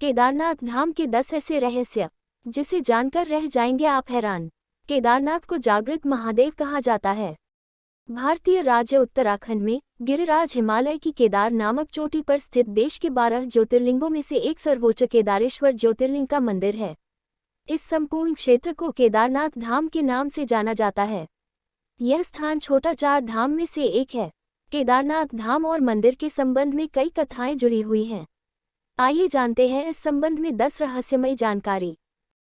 केदारनाथ धाम के 10 ऐसे रहस्य जिसे जानकर रह जाएंगे आप हैरान। केदारनाथ को जागृत महादेव कहा जाता है। भारतीय राज्य उत्तराखंड में गिरिराज हिमालय की केदार नामक चोटी पर स्थित देश के 12 ज्योतिर्लिंगों में से एक सर्वोच्च केदारेश्वर ज्योतिर्लिंग का मंदिर है। इस संपूर्ण क्षेत्र को केदारनाथ धाम के नाम से जाना जाता है। यह स्थान छोटा 4 धाम में से एक है। केदारनाथ धाम और मंदिर के संबंध में कई कथाएं जुड़ी हुई हैं। आइए जानते हैं इस संबंध में 10 रहस्यमयी जानकारी।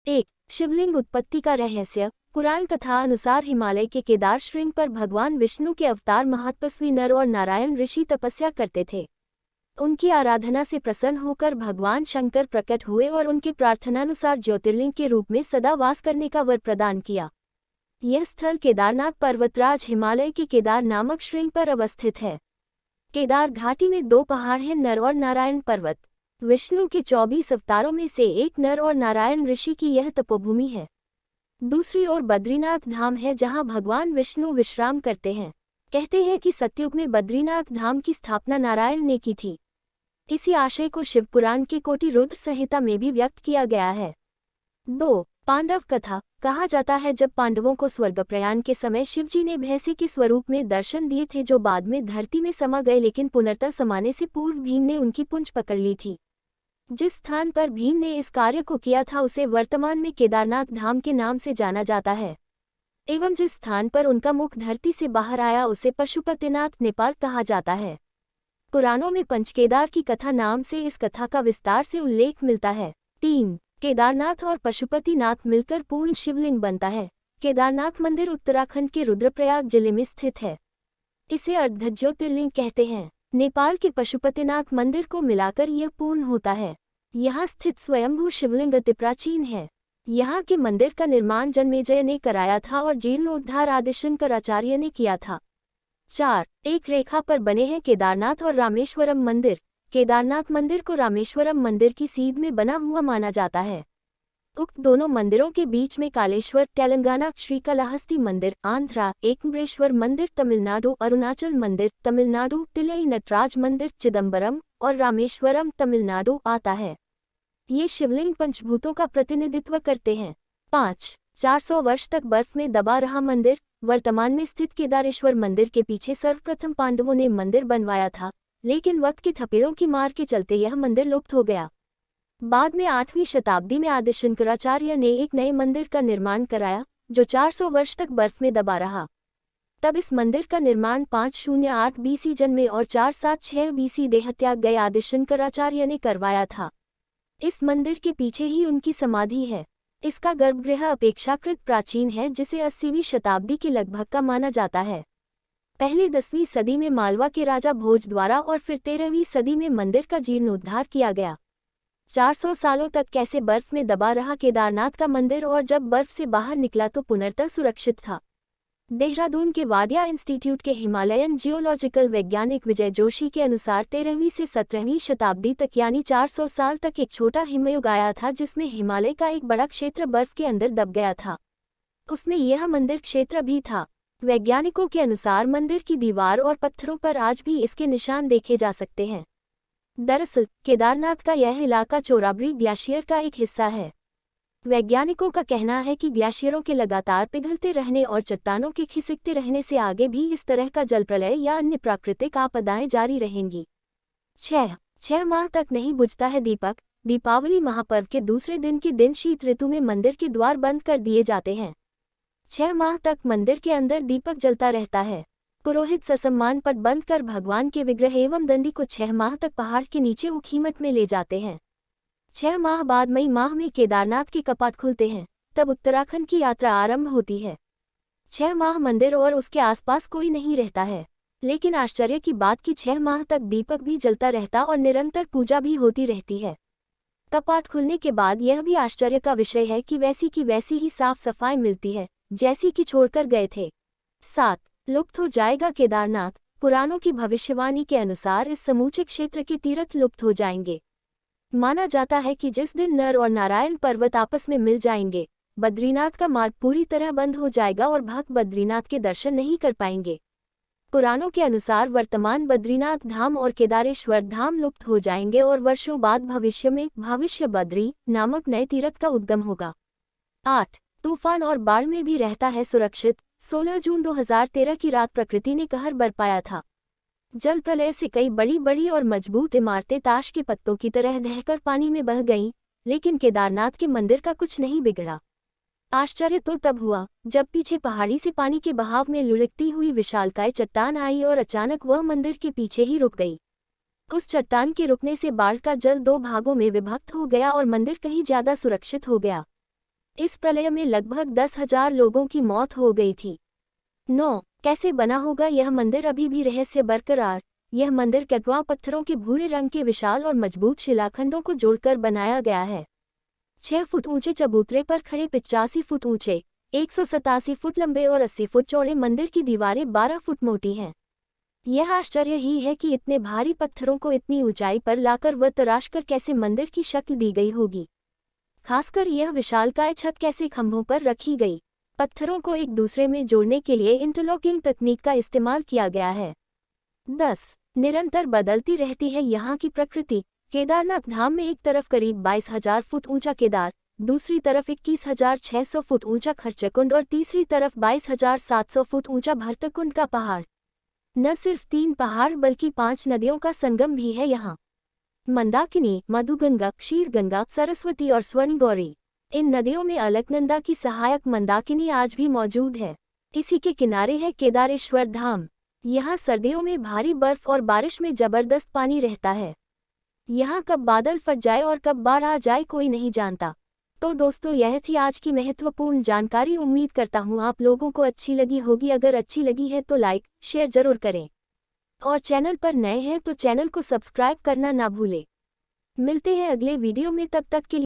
1. शिवलिंग उत्पत्ति का रहस्य। पुराण कथा अनुसार हिमालय के केदार श्रृंग पर भगवान विष्णु के अवतार महातपस्वी नर और नारायण ऋषि तपस्या करते थे। उनकी आराधना से प्रसन्न होकर भगवान शंकर प्रकट हुए और उनके प्रार्थनानुसार ज्योतिर्लिंग के रूप में सदा वास करने का वर प्रदान किया। यह स्थल केदारनाथ पर्वतराज हिमालय के केदार नामक श्रृंग पर अवस्थित है। केदार घाटी में 2 पहाड़ हैं, नर और नारायण पर्वत। विष्णु के 24 अवतारों में से एक नर और नारायण ऋषि की यह तपोभूमि है। दूसरी ओर बद्रीनाथ धाम है, जहां भगवान विष्णु विश्राम करते हैं। कहते हैं कि सतयुग में बद्रीनाथ धाम की स्थापना नारायण ने की थी। इसी आशय को शिवपुराण के कोटि रुद्र संहिता में भी व्यक्त किया गया है। 2. पांडव कथा। कहा जाता है जब पांडवों को स्वर्ग प्रयाण के समय शिवजी ने भैंसे के स्वरूप में दर्शन दिए थे, जो बाद में धरती में समा गए, लेकिन पुनर्तः समाने से पूर्व भीम ने उनकी पूंछ पकड़ ली थी। जिस स्थान पर भीम ने इस कार्य को किया था उसे वर्तमान में केदारनाथ धाम के नाम से जाना जाता है, एवं जिस स्थान पर उनका मुख धरती से बाहर आया उसे पशुपतिनाथ नेपाल कहा जाता है। पुराणों में पंचकेदार की कथा नाम से इस कथा का विस्तार से उल्लेख मिलता है। 3. केदारनाथ और पशुपतिनाथ मिलकर पूर्ण शिवलिंग बनता है। केदारनाथ मंदिर उत्तराखंड के रुद्रप्रयाग जिले में स्थित है। इसे अर्ध ज्योतिर्लिंग कहते हैं। नेपाल के पशुपतिनाथ मंदिर को मिलाकर यह पूर्ण होता है। यहाँ स्थित स्वयंभू शिवलिंग अति प्राचीन है। यहाँ के मंदिर का निर्माण जन्मेजय ने कराया था और जीर्णोद्धार आदिशंकराचार्य ने किया था। 4. एक रेखा पर बने हैं केदारनाथ और रामेश्वरम मंदिर। केदारनाथ मंदिर को रामेश्वरम मंदिर की सीध में बना हुआ माना जाता है। उक्त दोनों मंदिरों के बीच में कालेश्वर तेलंगाना, श्रीकालाहस्ती मंदिर आंध्रा, एकम्बरेश्वर मंदिर तमिलनाडु, अरुणाचल मंदिर तमिलनाडु, तिलई नटराज मंदिर चिदम्बरम और रामेश्वरम तमिलनाडु आता है। ये शिवलिंग पंचभूतों का प्रतिनिधित्व करते हैं। 5. 400 वर्ष तक बर्फ में दबा रहा मंदिर। वर्तमान में स्थित केदारेश्वर मंदिर के पीछे सर्वप्रथम पांडवों ने मंदिर बनवाया था, लेकिन वक्त की थपेड़ों की मार के चलते यह मंदिर लुप्त हो गया। बाद में 8वीं शताब्दी में आदिशंकराचार्य ने एक नए मंदिर का निर्माण कराया, जो 400 वर्ष तक बर्फ में दबा रहा। तब इस मंदिर का निर्माण 508 BC जन्मे और 476 BC देहत्याग गए आदिशंकराचार्य ने करवाया था। इस मंदिर के पीछे ही उनकी समाधि है। इसका गर्भगृह अपेक्षाकृत प्राचीन है, जिसे 80वीं शताब्दी के लगभग का माना जाता है। पहले 10वीं सदी में मालवा के राजा भोज द्वारा और फिर 13वीं सदी में मंदिर का जीर्णोद्धार किया गया। 400 सालों तक कैसे बर्फ में दबा रहा केदारनाथ का मंदिर, और जब बर्फ से बाहर निकला तो पुनर्तः सुरक्षित था। देहरादून के वाडिया इंस्टीट्यूट के हिमालयन जियोलॉजिकल वैज्ञानिक विजय जोशी के अनुसार 13वीं से 17वीं शताब्दी तक यानी 400 साल तक एक छोटा हिमयुग आया था, जिसमें हिमालय का एक बड़ा क्षेत्र बर्फ के अंदर दब गया था। उसमें यह मंदिर क्षेत्र भी था। वैज्ञानिकों के अनुसार मंदिर की दीवार और पत्थरों पर आज भी इसके निशान देखे जा सकते हैं। दरअसल केदारनाथ का यह इलाका चोराबरी ग्लेशियर का एक हिस्सा है। वैज्ञानिकों का कहना है कि ग्लेशियरों के लगातार पिघलते रहने और चट्टानों के खिसकते रहने से आगे भी इस तरह का जल प्रलय या अन्य प्राकृतिक आपदाएं जारी रहेंगी। 6 माह तक नहीं बुझता है दीपक। दीपावली महापर्व के दूसरे दिन के दिन शीत ऋतु में मंदिर के द्वार बंद कर दिए जाते हैं। 6 माह तक मंदिर के अंदर दीपक जलता रहता है। पुरोहित ससम्मान पट बंद कर भगवान के विग्रह एवं दंडी को 6 माह तक पहाड़ के नीचे उखीमठ में ले जाते हैं। 6 माह बाद मई माह में केदारनाथ के कपाट खुलते हैं, तब उत्तराखंड की यात्रा आरंभ होती है। 6 माह मंदिर और उसके आसपास कोई नहीं रहता है, लेकिन आश्चर्य की बात कि 6 माह तक दीपक भी जलता रहता और निरंतर पूजा भी होती रहती है। कपाट खुलने के बाद यह भी आश्चर्य का विषय है कि वैसी की वैसी ही साफ सफाई मिलती है, जैसी कि छोड़कर गए थे। 7. लुप्त हो जाएगा केदारनाथ। पुराणों की भविष्यवाणी के अनुसार इस समूचे क्षेत्र के तीर्थ लुप्त हो जाएंगे। माना जाता है कि जिस दिन नर और नारायण पर्वत आपस में मिल जाएंगे, बद्रीनाथ का मार्ग पूरी तरह बंद हो जाएगा और भक्त बद्रीनाथ के दर्शन नहीं कर पाएंगे। पुराणों के अनुसार वर्तमान बद्रीनाथ धाम और केदारेश्वर धाम लुप्त हो जाएंगे और वर्षों बाद भविष्य में भविष्य बद्री नामक नए तीर्थ का उद्गम होगा। 8. तूफान और बाढ़ में भी रहता है सुरक्षित। 16 जून 2013 की रात प्रकृति ने कहर बरपाया था। जल प्रलय से कई बड़ी बड़ी और मजबूत इमारतें ताश के पत्तों की तरह दहकर पानी में बह गईं, लेकिन केदारनाथ के मंदिर का कुछ नहीं बिगड़ा। आश्चर्य तो तब हुआ जब पीछे पहाड़ी से पानी के बहाव में लुढ़कती हुई विशालकाय चट्टान आई और अचानक वह मंदिर के पीछे ही रुक गई। उस चट्टान के रुकने से बाढ़ का जल 2 भागों में विभक्त हो गया और मंदिर कहीं ज्यादा सुरक्षित हो गया। इस प्रलय में लगभग 10,000 लोगों की मौत हो गई थी। 9. कैसे बना होगा यह मंदिर? अभी भी रहस्य बरकरार। यह मंदिर कटवा पत्थरों के भूरे रंग के विशाल और मजबूत शिलाखंडों को जोड़कर बनाया गया है। 6 फुट ऊंचे चबूतरे पर खड़े 85 फुट ऊंचे, 187 फुट लंबे और 80 फुट चौड़े मंदिर की दीवारें 12 फुट मोटी हैं। यह आश्चर्य ही है कि इतने भारी पत्थरों को इतनी ऊंचाई पर लाकर व तराशकर कैसे मंदिर की शक्ल दी गई होगी। खासकर यह विशालकाय छत कैसे खंभों पर रखी गई। पत्थरों को एक दूसरे में जोड़ने के लिए इंटरलॉकिंग तकनीक का इस्तेमाल किया गया है। 10. निरंतर बदलती रहती है यहाँ की प्रकृति। केदारनाथ धाम में एक तरफ करीब 22,000 फुट ऊंचा केदार, दूसरी तरफ 21,600 फुट ऊंचा खरचकुंड और तीसरी तरफ 22,700 फुट ऊंचा भरतकुंड का पहाड़। न सिर्फ 3 पहाड़ बल्कि 5 नदियों का संगम भी है यहाँ। मंदाकिनी, मधुगंगा, क्षीरगंगा, सरस्वती और स्वर्णगौरी। इन नदियों में अलकनंदा की सहायक मंदाकिनी आज भी मौजूद है। इसी के किनारे है केदारेश्वर धाम। यहाँ सर्दियों में भारी बर्फ और बारिश में जबरदस्त पानी रहता है। यहाँ कब बादल फट जाए और कब बाढ़ आ जाए कोई नहीं जानता। तो दोस्तों, यह थी आज की महत्वपूर्ण जानकारी। उम्मीद करता हूँ आप लोगों को अच्छी लगी होगी। अगर अच्छी लगी है तो लाइक शेयर जरूर करें और चैनल पर नए हैं तो चैनल को सब्सक्राइब करना ना भूलें। मिलते हैं अगले वीडियो में, तब तक के लिए।